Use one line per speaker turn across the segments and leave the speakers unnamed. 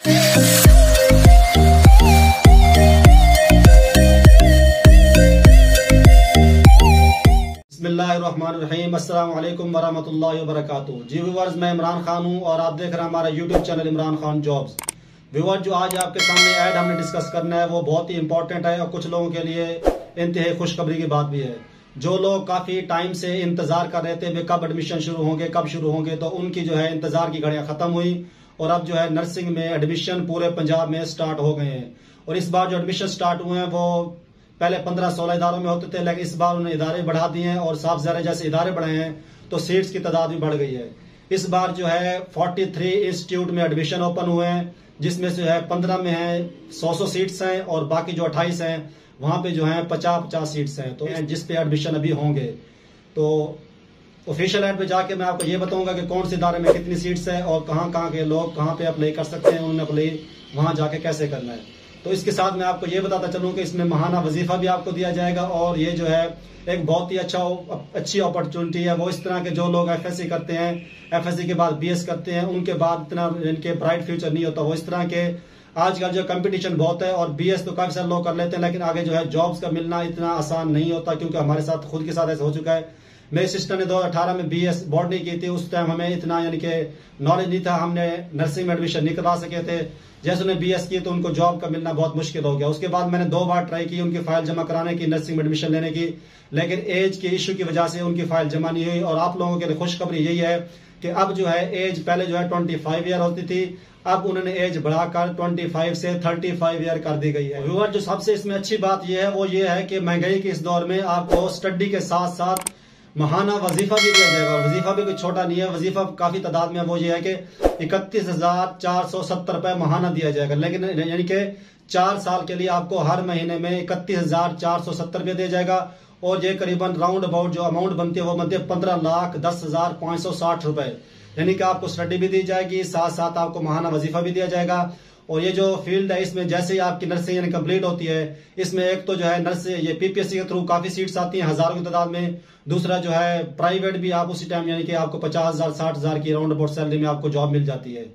बिस्मिल्लाहिर्रहमानिर्रहीम, अस्सलाम वालेकुम वरहमतुल्लाहि वबरकातुहू। जी व्यूअर्स, मैं इमरान खान हूँ और आप देख रहे हैं हमारा YouTube channel Imran Khan jobs. Viewers, जो आज आपके सामने ऐड हमने डिस्कस करना है वो बहुत ही इंपॉर्टेंट है और कुछ लोगों के लिए इंतहाई खुशखबरी की बात भी है। जो लोग काफी टाइम से इंतजार कर रहे थे कब एडमिशन शुरू होंगे कब शुरू होंगे, तो उनकी जो है इंतजार की घड़ियां खत्म हुई और अब जो है नर्सिंग में एडमिशन पूरे पंजाब में स्टार्ट हो गए हैं। और इस बार जो एडमिशन स्टार्ट हुए हैं वो पहले 15-16 इदारों में होते थे, लेकिन इस बार उन्होंने इदारे बढ़ा दिए हैं और साफ ज़ाहिर जैसे इदारे बढ़े हैं तो सीट्स की तादाद भी बढ़ गई है। इस बार जो है 43 इंस्टीट्यूट में एडमिशन ओपन हुए हैं, जिसमें से है 15 में है 100 सीट्स हैं और बाकी जो 28 हैं वहां पे जो है 50-50 सीट्स हैं, तो जिस पे एडमिशन अभी होंगे। तो ऑफिशियल ऐड पे जाके मैं आपको ये बताऊंगा कि कौन से इदारे में कितनी सीट्स है और कहाँ कहाँ के लोग कहाँ पे अप्लाई कर सकते हैं, उन्हें अप्लाई वहां जाके कैसे करना है। तो इसके साथ मैं आपको ये बताता चलूं कि इसमें महाना वजीफा भी आपको दिया जाएगा और ये जो है एक बहुत ही अच्छी अपॉर्चुनिटी है। वो इस तरह के जो लोग एफएससी करते हैं, एफएससी के बाद बीएस करते हैं, उनके बाद इतना इनके ब्राइट फ्यूचर नहीं होता। वो इस तरह के आजकल जो कंपटीशन बहुत है और बीएस तो काफी सारे लोग कर लेते हैं, लेकिन आगे जो है जॉब्स का मिलना इतना आसान नहीं होता, क्योंकि हमारे साथ खुद के साथ ऐसा हो चुका है। मेरी सिस्टर ने 2018 में बीएस बोर्ड नहीं की थी, उस टाइम हमें इतना यानी कि नॉलेज नहीं था, हमने नर्सिंग में एडमिशन नहीं करवा सके थे। जैसे उन्हें बीएस की तो उनको जॉब का मिलना बहुत मुश्किल हो गया। उसके बाद मैंने 2 बार ट्राई की उनकी फाइल जमा कराने की, नर्सिंग में एडमिशन लेने की, लेकिन एज के इशू की वजह से उनकी फाइल जमा नहीं हुई। और आप लोगों के लिए खुशखबरी यही है कि अब जो है एज पहले जो है 25 ईयर होती थी, अब उन्होंने एज बढ़ाकर 25 से 35 ईयर कर दी गई है। व्यूअर, जो सबसे इसमें अच्छी बात यह है वो ये है कि महंगाई के इस दौर में आपको स्टडी के साथ साथ महाना वजीफा भी दिया जाएगा। वजीफा भी कोई छोटा नहीं है, वजीफा काफी तादाद में। वो ये है कि 31,470 रुपए महाना दिया जाएगा, लेकिन यानी कि 4 साल के लिए आपको हर महीने में 31,470 रुपये दिया जाएगा। और ये करीबन राउंड अबाउट जो अमाउंट बनती है वो बनती है 15,10,560 रुपए। यानी कि आपको स्टडी भी दी जाएगी, साथ साथ आपको महाना वजीफा भी दिया जाएगा। और ये जो फील्ड है इसमें जैसे ही आपकी नर्सिंग यानी कंप्लीट होती है, इसमें एक तो जो है नर्स ये पीपीएससी के थ्रू काफी सीट्स आती हैं हजारों की तादाद में। दूसरा जो है प्राइवेट भी आप उसी टाइम यानी कि आपको 50,000 60,000 की राउंड अबाउट सैलरी में आपको जॉब मिल जाती है।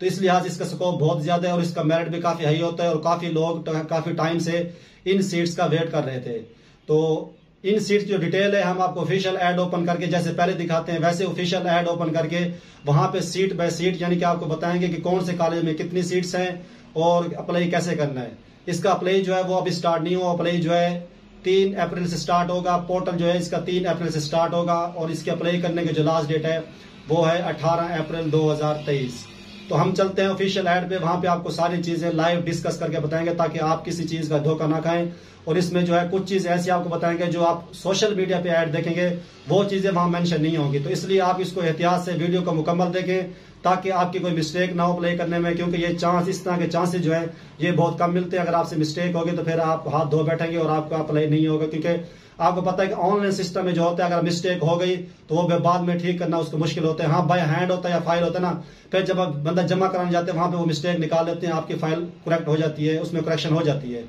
तो इस लिहाज इसका स्कोप बहुत ज्यादा है और इसका मेरिट भी काफी हाई होता है और काफी लोग काफी टाइम से इन सीट्स का वेट कर रहे थे। तो इन सीट्स जो डिटेल है हम आपको ऑफिशियल ऐड ओपन करके जैसे पहले दिखाते हैं वैसे ऑफिशियल ऐड ओपन करके वहां पे सीट बाय सीट यानी कि आपको बताएंगे कि कौन से कॉलेज में कितनी सीट्स हैं और अप्लाई कैसे करना है। इसका अप्लाई जो है वो अभी स्टार्ट नहीं हुआ, अप्लाई जो है 3 अप्रैल से स्टार्ट होगा। पोर्टल जो है इसका 3 अप्रैल से स्टार्ट होगा और इसके अप्लाई करने की जो लास्ट डेट है वो है 18 अप्रैल 2023। तो हम चलते हैं ऑफिशियल ऐड पे, वहां पे आपको सारी चीजें लाइव डिस्कस करके बताएंगे ताकि आप किसी चीज का धोखा ना खाएं। और इसमें जो है कुछ चीज ऐसी आपको बताएंगे जो आप सोशल मीडिया पे ऐड देखेंगे वो चीजें वहां मेंशन नहीं होंगी। तो इसलिए आप इसको एहतियात से वीडियो को मुकम्मल देखें ताकि आपकी कोई मिस्टेक ना हो अप्लाई करने में, क्योंकि ये चांस इस तरह के चांसेस जो है ये बहुत कम मिलते हैं। अगर आपसे मिस्टेक होगी तो फिर आप हाथ धो बैठेंगे और आपका अप्लाई नहीं होगा, क्योंकि आपको पता है कि ऑनलाइन सिस्टम में जो होता है अगर मिस्टेक हो गई तो वो बाद में ठीक करना उसको मुश्किल होता है। हाँ, बाय हैंड होता है या फाइल होता है ना, फिर जब बंदा जमा कराने जाते हैं वहां पे वो मिस्टेक निकाल लेते हैं, आपकी फाइल करेक्ट हो जाती है, उसमें करेक्शन हो जाती है।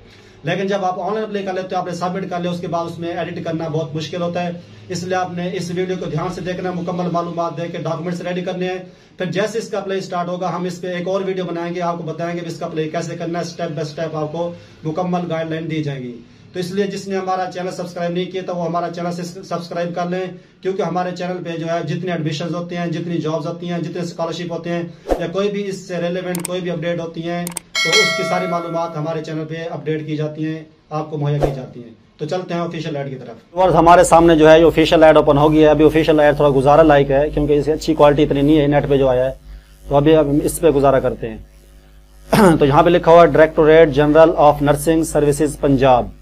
लेकिन जब आप ऑनलाइन अप्लाई कर लेते हो, आपने सबमिट कर लिया, उसके बाद उसमें एडिट करना बहुत मुश्किल होता है। इसलिए आपने इस वीडियो को ध्यान से देखना है, मुकम्मल मालूमात देकर डॉक्यूमेंट्स रेडी करने हैं। फिर जैसे इसका अप्लाई स्टार्ट होगा हम इस पे एक और वीडियो बनाएंगे, आपको बताएंगे इसका अप्लाई कैसे करना है, स्टेप बाय स्टेप आपको मुकम्मल गाइडलाइन दी जाएगी। तो इसलिए जिसने हमारा चैनल सब्सक्राइब नहीं किया तो वो हमारा चैनल से सब्सक्राइब कर लें, क्योंकि हमारे चैनल पे जो है जितने एडमिशन होते हैं, जितनी जॉब्स होती हैं, जितने स्कॉलरशिप होते हैं या कोई भी इससे रेलेवेंट कोई भी अपडेट होती है तो उसकी सारी मालूमात हमारे चैनल पे अपडेट की जाती हैं, आपको मुहैया की जाती हैं। तो चलते हैं ऑफिशियल ऐड की तरफ। और हमारे सामने जो है ये ऑफिशियल ऐड ओपन हो गया है। अभी ऑफिशियल ऐड थोड़ा गुजारा लायक है क्योंकि इसकी अच्छी क्वालिटी इतनी नहीं है नेट पे जो आया है, तो अभी हम इस पे गुजारा करते हैं। तो यहाँ पे लिखा हुआ है directorate general of nursing services Punjab,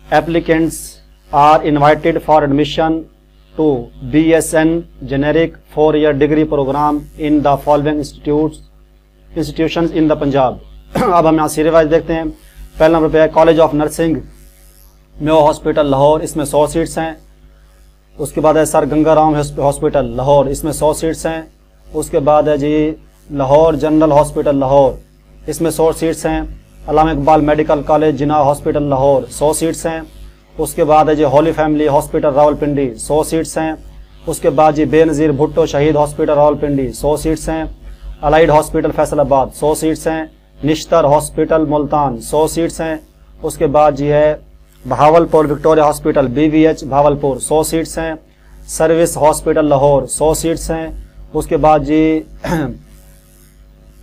applicants are invited for admission to BSN generic 4-year degree program in the following institutions in the Punjab. अब हम यहाँ सीरियल वाइज देखते हैं। पहला नंबर पे है college of nursing Mayo hospital Lahore, इसमें 100 सीट्स हैं। उसके बाद है सर गंगाराम हॉस्पिटल लाहौर, इसमें 100 सीट्स हैं। उसके बाद है जी लाहौर जनरल हॉस्पिटल लाहौर, इसमें 100 सीट्स हैं। Allama Iqbal medical college Jinnah hospital Lahore, 100 seats हैं। उसके बाद है जी holy family hospital Rawalpindi, 100 seats हैं। उसके बाद जी बेनज़ीर भुट्टो शहीद हॉस्पिटल रावलपिंडी, 100 सीट्स हैं।
अलाइड हॉस्पिटल फैसलाबाद 100 सीट्स हैं। निश्तर हॉस्पिटल मुल्तान 100 सीट्स हैं। उसके बाद जी है Bahawalpur Victoria hospital BVH Bahawalpur 100 seats हैं। सर्विस हॉस्पिटल लाहौर 100 सीट्स हैं। उसके बाद जी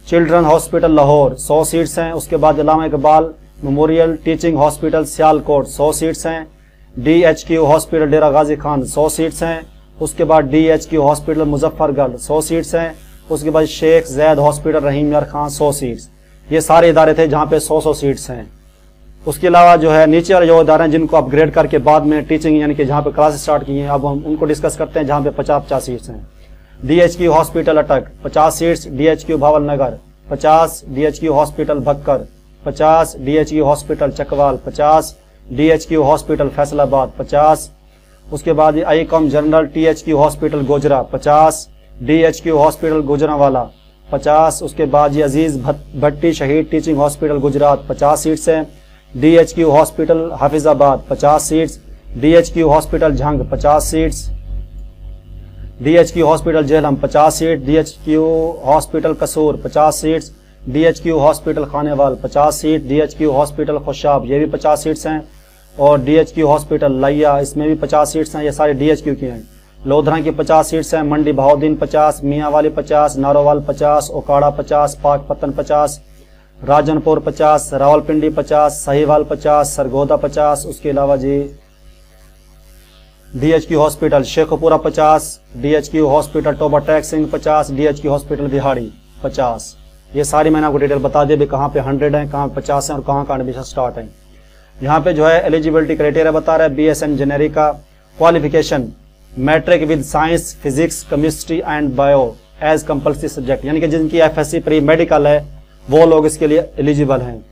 चिल्ड्रन हॉस्पिटल लाहौर 100 सीट्स हैं। उसके बाद Allama Iqbal memorial teaching hospital Sialkot 100 seats हैं। DHQ hospital Dera Ghazi Khan 100 seats हैं। उसके बाद DHQ हॉस्पिटल मुजफ्फरगढ़ 100 सीट्स हैं। उसके बाद शेख जैद हॉस्पिटल रहीम यार खान 100 सीट्स। ये सारे इदारे थे जहाँ पे 100 सीट्स हैं। उसके अलावा जो है नीचे वाले जो इदारे हैं जिनको अपग्रेड करके बाद में टीचिंग यानी कि जहाँ पे क्लास स्टार्ट की हैं, अब हम उनको डिस्कस करते हैं, जहाँ पे 50 सीट्स हैं। DHQ hospital Attock 50 seats. DHQ Bahawalnagar 50। DHQ hospital Bhakkar 50। DHQ hospital Chakwal 50। DHQ hospital Faisalabad 50। उसके बाद आईकॉम general THQ hospital Gojra 50। DHQ hospital Gujranwala 50। उसके बाद ये Aziz Bhatti Shaheed teaching hospital Gujrat 50 seats हैं। DHQ hospital Hafizabad 50 seats. DHQ hospital Jhang 50 seats. DHQ hospital Jhelum 50 seat. DHQ hospital Kasur 50 seats. DHQ hospital Khanewal 50 seat. DHQ hospital Khushab ये भी 50 seats हैं। और DHQ हॉस्पिटल लैया इसमें भी 50 सीट्स हैं। ये सारे DHQ की हैं। लोधरा की 50 सीट्स हैं। मंडी बहाउद्दीन 50। मियांवाली 50। नारोवाल 50। ओकाड़ा 50। पाकपतन 50। राजनपुर 50। रावलपिंडी 50। साहिवाल 50। सरगोदा 50। उसके अलावा जी DHQ hospital Sheikhupura 50। DHQ hospital Toba Tek Singh 50। DHQ hospital बिहाड़ी 50। ये सारी मैंने आपको डिटेल बता दी भी कहाँ पे 100 है, कहाँ पे 50 है और कहाँ का एडमिशन स्टार्ट है। यहाँ पे जो है एलिजिबिलिटी क्राइटेरिया बता रहा है BSN इंजीनियरिंग का qualification matric with science physics chemistry and bio as compulsory subject, यानी कि जिनकी FSC प्री मेडिकल है वो लोग इसके लिए एलिजिबल हैं।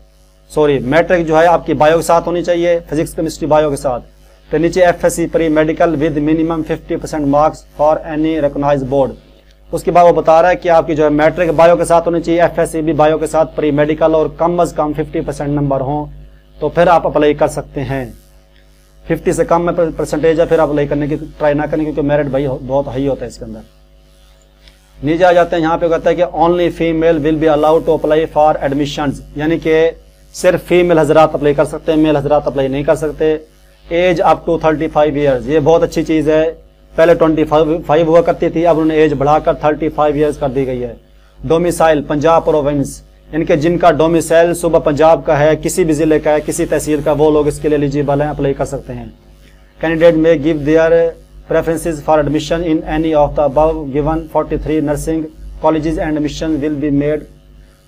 सॉरी मैट्रिक जो है आपकी बायो के साथ होनी चाहिए, फिजिक्स केमिस्ट्री बायो के साथ। तो नीचे FSC pre medical with minimum 50% marks for any recognised board. उसके बाद वो बता रहा है कि आपकी जो है मैट्रिक बायो के साथ होनी चाहिए, FSC भी बायो के साथ प्री मेडिकल और कम अज कम 50% नंबर हों तो फिर आप अप्लाई कर सकते हैं। 50 से कम में परसेंटेज है फिर आप अप्लाई करने की ट्राई ना करें क्योंकि मेरिट भाई बहुत हाई होता है इसके अंदर। नीचे आ जाते हैं, यहाँ पे कहता है कि only female will be allowed to apply for admission, यानी कि सिर्फ फीमेल हजरात अप्लाई कर सकते हैं, मेल हजरात अप्लाई नहीं कर सकते। एज अप टू 35 ईयर्स, ये बहुत अच्छी चीज है। पहले 25 हुआ करती थी, अब उन्होंने एज बढ़ाकर 35 ईयर्स कर दी गई है। डोमिसाइल पंजाब प्रोविंस, इनके जिनका डोमिसाइल सुबह पंजाब का है, किसी भी जिले का है, किसी तहसील का, वो लोग इसके लिए एलिजिबल हैं, अप्लाई कर सकते हैं। कैंडिडेट में give their preferences for admission in any of the above given 43 nursing colleges and admission will be made.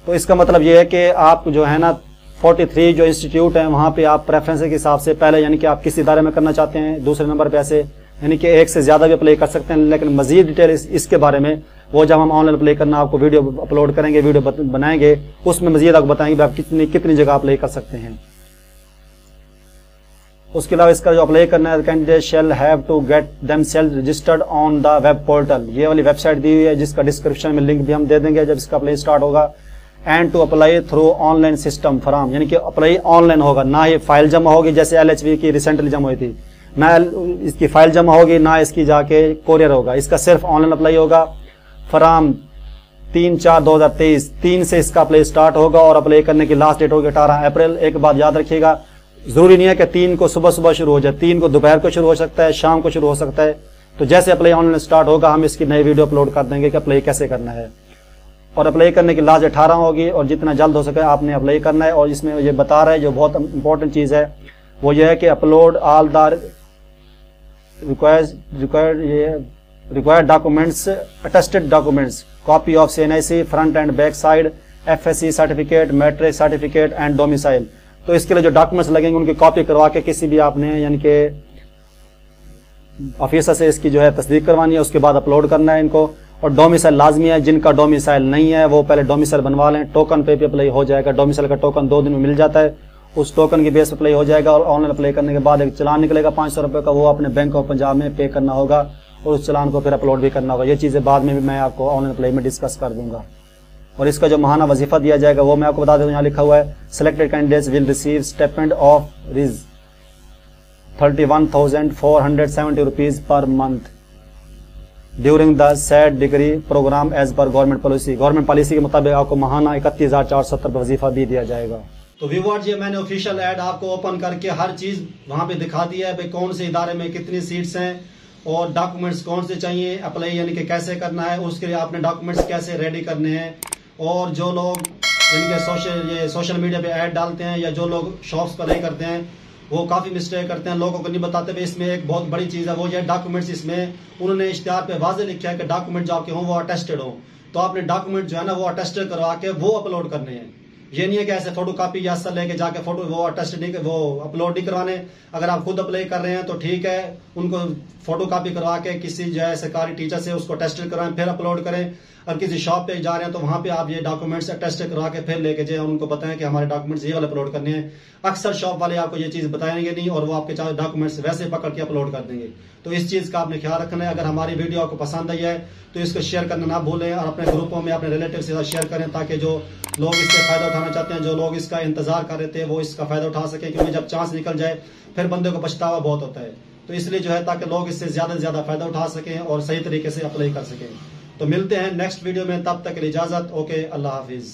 तो इसका मतलब ये है कि आप जो है ना 43 जो इंस्टीट्यूट है वहाँ पे आप प्रेफरेंस के हिसाब से पहले यानी कि आप किस इदारे में करना चाहते हैं, दूसरे नंबर पे ऐसे यानी कि एक से ज्यादा भी अप्लाई कर सकते हैं। लेकिन मजीद डिटेल इसके बारे में वो जब हम ऑनलाइन अप्लाई करना आपको वीडियो अपलोड करेंगे, वीडियो बनाएंगे, उसमें मजीद आपको बताएंगे आप कितनी जगह अप्लाई कर सकते हैं। उसके अलावा इसका जो अप्लाई करना है, candidate shall have to get themselves registered on the web portal, ये वाली वेबसाइट दी हुई है जिसका डिस्क्रिप्शन में लिंक भी हम दे देंगे जब इसका अप्लाई स्टार्ट होगा। And to apply through online system form, यानी कि अप्लाई ऑनलाइन होगा, ना ये फाइल जमा होगी जैसे LHV की रिसेंटली जमा हुई थी, ना इसकी फाइल जमा होगी, ना इसकी जाके कोरियर होगा, इसका सिर्फ ऑनलाइन अप्लाई होगा। फॉर्म 3/4/2023 3 से इसका अप्लाई स्टार्ट होगा और अप्लाई करने की लास्ट डेट होगी 18 अप्रैल। एक बात याद रखिएगा, जरूरी नहीं है कि 3 को सुबह सुबह शुरू हो जाए, 3 को दोपहर को शुरू हो सकता है, शाम को शुरू हो सकता है। तो जैसे अप्लाई ऑनलाइन स्टार्ट होगा हम इसकी नई वीडियो अपलोड कर देंगे कि अप्लाई कैसे करना है। और अप्लाई करने की लास्ट 18 होगी और जितना जल्द हो सके आपने अप्लाई करना है। और इसमें ये बता रहा है जो बहुत इंपॉर्टेंट चीज है वो ये है कि upload all the required documents, attested documents, copy of CNIC front and back side, FSC certificate, matric certificate and domicile. तो इसके लिए जो डॉक्यूमेंट्स लगेंगे उनकी कॉपी करवा के किसी भी आपने यानी कि ऑफिसर से इसकी जो है तस्दीक करवानी है, उसके बाद अपलोड करना है इनको। और डोमिसाइल लाजमी है, जिनका डोमिसाइल नहीं है वो पहले डोमिसाइल बनवा लें, टोकन पे भी अप्लाई हो जाएगा। डोमिसाइल का टोकन 2 दिन में मिल जाता है, उस टोकन की बेस पर अप्लाई हो जाएगा। और ऑनलाइन अप्लाई करने के बाद एक चलान निकलेगा 500 रुपये का, वो अपने बैंक ऑफ पंजाब में पे करना होगा और उस चलान को फिर अपलोड भी करना होगा। ये चीज़ें बाद में भी मैं आपको ऑनलाइन अप्लाई में डिस्कस कर दूंगा। और इसका जो माहाना वजीफा दिया जाएगा वो मैं आपको बता दूं, यहाँ लिखा हुआ है selected candidates will receive stipend of रिज 31,470 rupees per month. During the said degree program as per government policy. Government policy के मुताबिक आपको माहाना 31,470 वजीफा भी दिया जाएगा।
तो व्यूअर्स, ये मैंने ऑफिशियल ऐड आपको ओपन करके हर चीज वहां पे दिखा दिया है भाई कौन से इदारे में कितनी सीट्स हैं और डॉक्यूमेंट्स कौन से चाहिए, अप्लाई यानी कि कैसे करना है, उसके लिए आपने डॉक्यूमेंट्स कैसे रेडी करने हैं। और जो लोग इनके सोशल मीडिया पे ऐड डालते हैं या जो लोग शॉप्स पर नहीं करते हैं वो काफी मिस्टेक करते हैं, लोगों को नहीं बताते। भाई इसमें एक बहुत बड़ी चीज है, वो ये डॉक्यूमेंट्स, इसमें उन्होंने इश्तिहार पे वाजे लिखा है कि डॉक्यूमेंट जो आपके हों वो अटेस्टेड हो, तो आपने डॉक्यूमेंट जो है ना वो अटेस्टेड करवा के वो अपलोड करने हैं। ये नहीं है कि ऐसे फोटो कॉपी या असल लेके जाके फोटो वो अटेस्ट नहीं, वो अपलोड नहीं करवाने। अगर आप खुद अप्लाई कर रहे हैं तो ठीक है, उनको फोटो कॉपी करवा के किसी जो है सरकारी टीचर से उसको टेस्ट करवाएं फिर अपलोड करें। और किसी शॉप पे जा रहे हैं तो वहां पे आप ये डॉक्यूमेंट्स टेस्ट करवा के फिर लेके जाए, उनको बताएं कि हमारे डॉक्यूमेंट्स ये वाले अपलोड करने हैं। अक्सर शॉप वाले आपको ये चीज बताएंगे नहीं और वो आपके चाहे डॉक्यूमेंट्स वैसे पकड़ के अपलोड कर देंगे। तो इस चीज का आपने ख्याल रखना है। अगर हमारी वीडियो आपको पसंद आई है तो इसको शेयर करना ना भूलें और अपने ग्रुपों में अपने रिलेटिव के साथ शेयर करें ताकि जो लोग इससे फायदा उठाना चाहते हैं, जो लोग इसका इंतजार कर रहे थे, वो इसका फायदा उठा सके। क्योंकि जब चांस निकल जाए फिर बंदे को पछतावा बहुत होता है। तो इसलिए जो है ताकि लोग इससे ज्यादा से ज्यादा फायदा उठा सकें और सही तरीके से अप्लाई कर सकें। तो मिलते हैं नेक्स्ट वीडियो में, तब तक के लिए इजाजत। ओके, अल्लाह हाफिज।